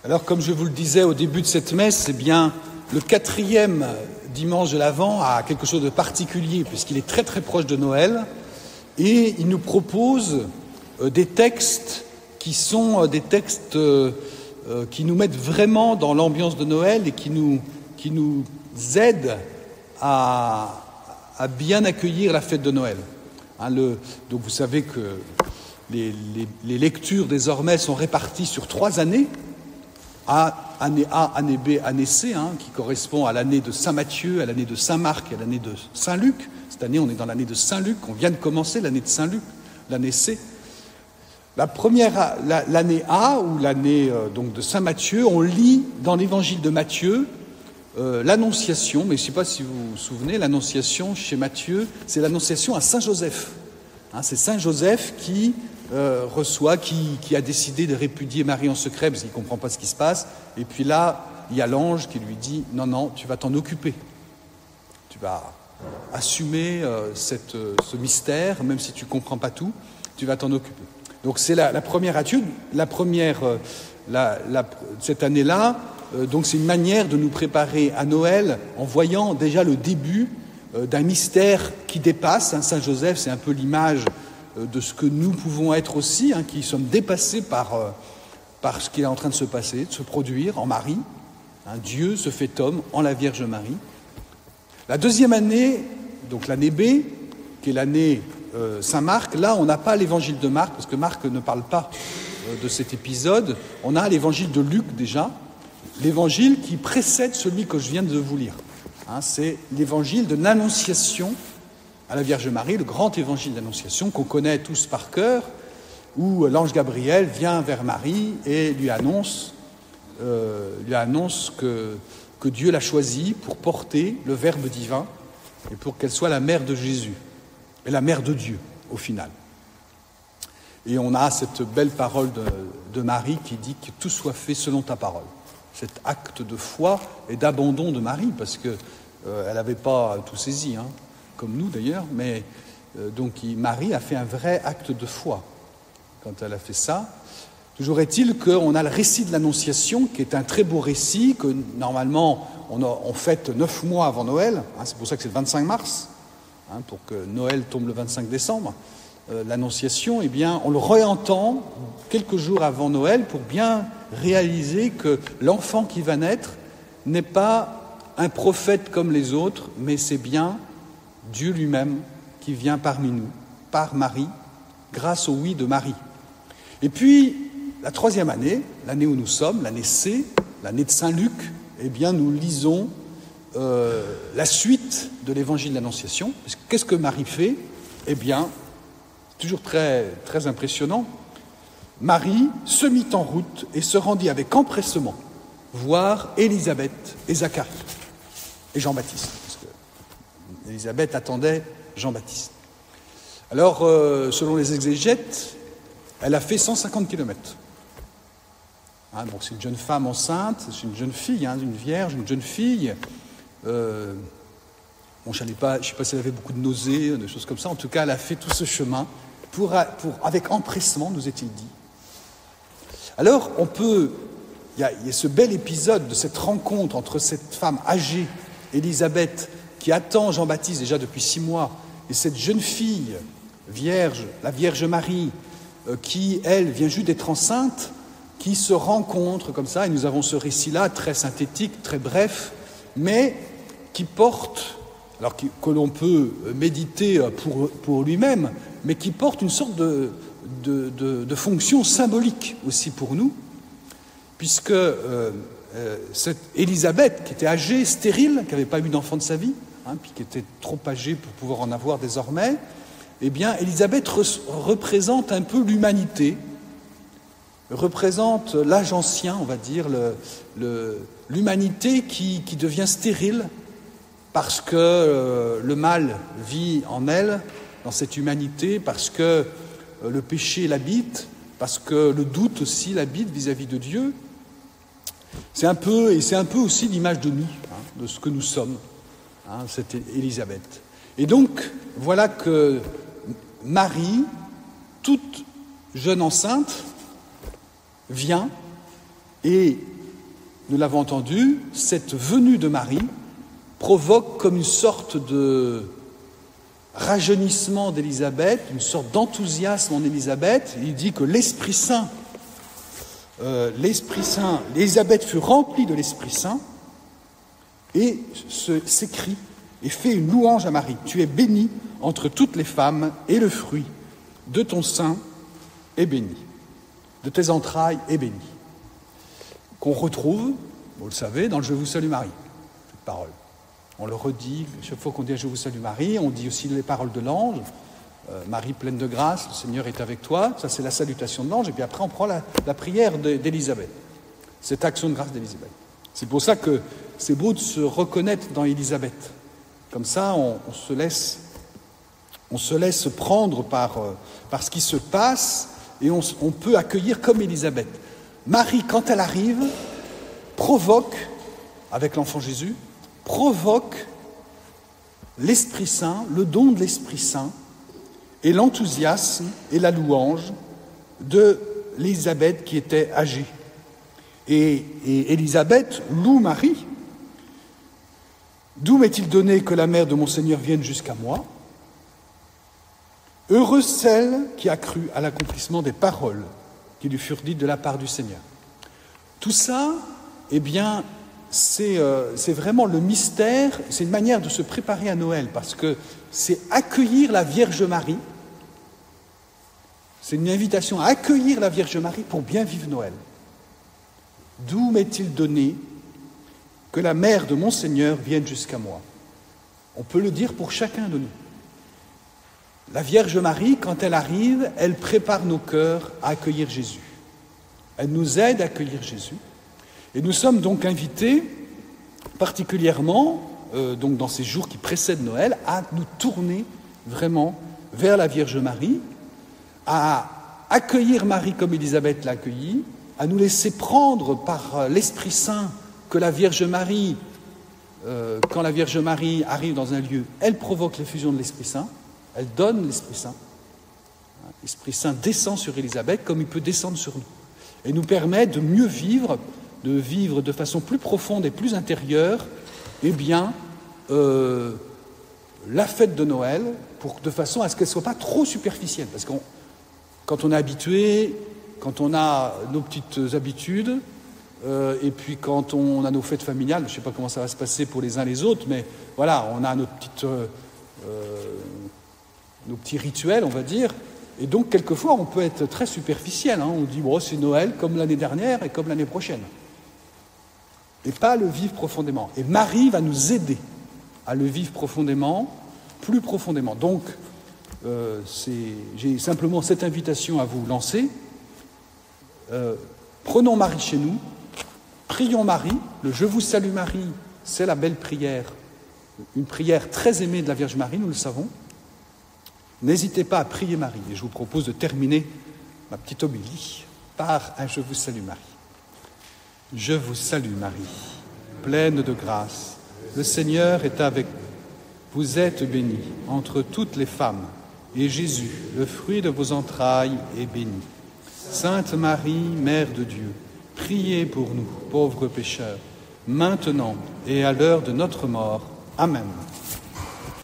Alors, comme je vous le disais au début de cette messe, eh bien, le 4e dimanche de l'Avent a quelque chose de particulier, puisqu'il est très très proche de Noël, et il nous propose des textes qui sont des textes qui nous mettent vraiment dans l'ambiance de Noël et qui nous aident à bien accueillir la fête de Noël. Donc vous savez que les lectures désormais sont réparties sur 3 années. Année A, année B, année C, qui correspond à l'année de Saint Matthieu, à l'année de Saint Marc et à l'année de Saint Luc. Cette année, on est dans l'année de Saint Luc, on vient de commencer l'année de Saint Luc, l'année C. L'année A, ou l'année donc de Saint Matthieu, on lit dans l'évangile de Matthieu l'Annonciation, mais je ne sais pas si vous vous souvenez, l'Annonciation chez Matthieu, c'est l'Annonciation à Saint Joseph. C'est Saint Joseph qui reçoit, qui a décidé de répudier Marie en secret parce qu'il ne comprend pas ce qui se passe. Et puis là, il y a l'ange qui lui dit « Non, tu vas t'en occuper. Tu vas assumer ce mystère, même si tu ne comprends pas tout, tu vas t'en occuper. » Donc c'est la première étude, cette année-là. Donc c'est une manière de nous préparer à Noël en voyant déjà le début d'un mystère qui dépasse. Saint Joseph, c'est un peu l'image de ce que nous pouvons être aussi, qui sommes dépassés par ce qui est en train de se passer, de se produire en Marie. Dieu se fait homme en la Vierge Marie. La deuxième année, donc l'année B, qui est l'année Saint Marc, là on n'a pas l'évangile de Marc, parce que Marc ne parle pas de cet épisode. On a l'évangile de Luc déjà, l'évangile qui précède celui que je viens de vous lire. C'est l'évangile de l'Annonciation à la Vierge Marie, le grand évangile d'Annonciation qu'on connaît tous par cœur, où l'ange Gabriel vient vers Marie et lui annonce que Dieu l'a choisie pour porter le Verbe divin et pour qu'elle soit la mère de Jésus et la mère de Dieu au final. Et on a cette belle parole de Marie qui dit que tout soit fait selon ta parole. Cet acte de foi et d'abandon de Marie, parce qu'elle n'avait pas tout saisi, comme nous d'ailleurs, mais donc Marie a fait un vrai acte de foi quand elle a fait ça. Toujours est-il qu'on a le récit de l'Annonciation, qui est un très beau récit, que normalement on fête 9 mois avant Noël, c'est pour ça que c'est le 25 mars, pour que Noël tombe le 25 décembre. L'Annonciation, eh bien, on le réentend quelques jours avant Noël pour bien réaliser que l'enfant qui va naître n'est pas un prophète comme les autres, mais c'est bien Dieu lui-même qui vient parmi nous, par Marie, grâce au oui de Marie. Et puis, la 3e année, l'année où nous sommes, l'année C, l'année de Saint Luc, eh bien, nous lisons la suite de l'évangile de l'Annonciation. Qu'est-ce que Marie fait ? Eh bien, toujours très, très impressionnant. Marie se mit en route et se rendit avec empressement voir Élisabeth et Zacharie et Jean-Baptiste, parce que Élisabeth attendait Jean-Baptiste. Alors, selon les exégètes, elle a fait 150 kilomètres. Donc c'est une jeune femme enceinte, c'est une jeune fille, une vierge, une jeune fille. Je ne sais pas si elle avait beaucoup de nausées, des choses comme ça. En tout cas, elle a fait tout ce chemin avec empressement, nous est-il dit. Alors, il y a ce bel épisode de cette rencontre entre cette femme âgée, Élisabeth, qui attend Jean-Baptiste déjà depuis 6 mois, et cette jeune fille vierge, la Vierge Marie, qui, elle, vient juste d'être enceinte, qui se rencontrent comme ça. Et nous avons ce récit-là, très synthétique, très bref, mais qui porte, alors que l'on peut méditer pour lui-même, mais qui porte une sorte de fonction symbolique aussi pour nous, puisque cette Élisabeth, qui était âgée, stérile, qui n'avait pas eu d'enfant de sa vie, puis qui était trop âgée pour pouvoir en avoir désormais, eh bien, Élisabeth représente un peu l'humanité, représente l'âge ancien, on va dire, l'humanité qui devient stérile parce que le mal vit en elle, dans cette humanité, parce que le péché l'habite, parce que le doute aussi l'habite vis-à-vis de Dieu. C'est un peu aussi l'image de nous, de ce que nous sommes, cette Élisabeth. Et donc, voilà que Marie, toute jeune enceinte, vient et nous l'avons entendu, cette venue de Marie provoque comme une sorte de rajeunissement d'Élisabeth, une sorte d'enthousiasme en Élisabeth. Il dit que l'Esprit Saint, Élisabeth fut remplie de l'Esprit Saint et s'écrie et fait une louange à Marie. Tu es bénie entre toutes les femmes et le fruit de ton sein est béni, de tes entrailles est béni. Qu'on retrouve, vous le savez, dans le Je vous salue Marie, cette parole. On le redit, chaque fois qu'on dit Je vous salue Marie, on dit aussi les paroles de l'ange. Marie pleine de grâce, le Seigneur est avec toi. Ça, c'est la salutation de l'ange. Et puis après, on prend la prière d'Élisabeth, cette action de grâce d'Élisabeth. C'est pour ça que c'est beau de se reconnaître dans Élisabeth. Comme ça, on se laisse prendre par ce qui se passe et on peut accueillir comme Élisabeth. Marie, quand elle arrive, provoque, avec l'enfant Jésus, provoque l'Esprit Saint, le don de l'Esprit Saint, et l'enthousiasme et la louange de l'Élisabeth qui était âgée. Et Élisabeth loue Marie. D'où m'est-il donné que la mère de mon Seigneur vienne jusqu'à moi? Heureuse celle qui a cru à l'accomplissement des paroles qui lui furent dites de la part du Seigneur. Tout ça, eh bien, c'est vraiment le mystère, c'est une manière de se préparer à Noël, parce que c'est accueillir la Vierge Marie. C'est une invitation à accueillir la Vierge Marie pour bien vivre Noël. D'où m'est-il donné que la mère de mon Seigneur vienne jusqu'à moi? On peut le dire pour chacun de nous. La Vierge Marie, quand elle arrive, elle prépare nos cœurs à accueillir Jésus. Elle nous aide à accueillir Jésus. Et nous sommes donc invités, particulièrement, donc dans ces jours qui précèdent Noël, à nous tourner vraiment vers la Vierge Marie, à accueillir Marie comme Élisabeth l'a accueillie, à nous laisser prendre par l'Esprit Saint que la Vierge Marie, quand la Vierge Marie arrive dans un lieu, elle provoque l'effusion de l'Esprit Saint, elle donne l'Esprit Saint. L'Esprit Saint descend sur Élisabeth comme il peut descendre sur nous et nous permet de mieux vivre, de façon plus profonde et plus intérieure, eh bien, la fête de Noël, de façon à ce qu'elle ne soit pas trop superficielle. Parce que quand on est habitué, quand on a nos petites habitudes, et puis quand on a nos fêtes familiales, je ne sais pas comment ça va se passer pour les uns les autres, mais voilà, on a nos petits rituels, on va dire, et donc quelquefois on peut être très superficiel, hein. On dit bon, c'est Noël comme l'année dernière et comme l'année prochaine, et pas le vivre profondément. Et Marie va nous aider à le vivre profondément, plus profondément. Donc j'ai simplement cette invitation à vous lancer. Prenons Marie chez nous, prions Marie. Le Je vous salue Marie, c'est la belle prière, une prière très aimée de la Vierge Marie, nous le savons. N'hésitez pas à prier Marie. Et je vous propose de terminer ma petite homélie par un Je vous salue Marie. Je vous salue Marie, pleine de grâce. Le Seigneur est avec vous. Vous êtes bénie entre toutes les femmes, et Jésus, le fruit de vos entrailles, est béni. Sainte Marie, Mère de Dieu, priez pour nous, pauvres pécheurs, maintenant et à l'heure de notre mort. Amen.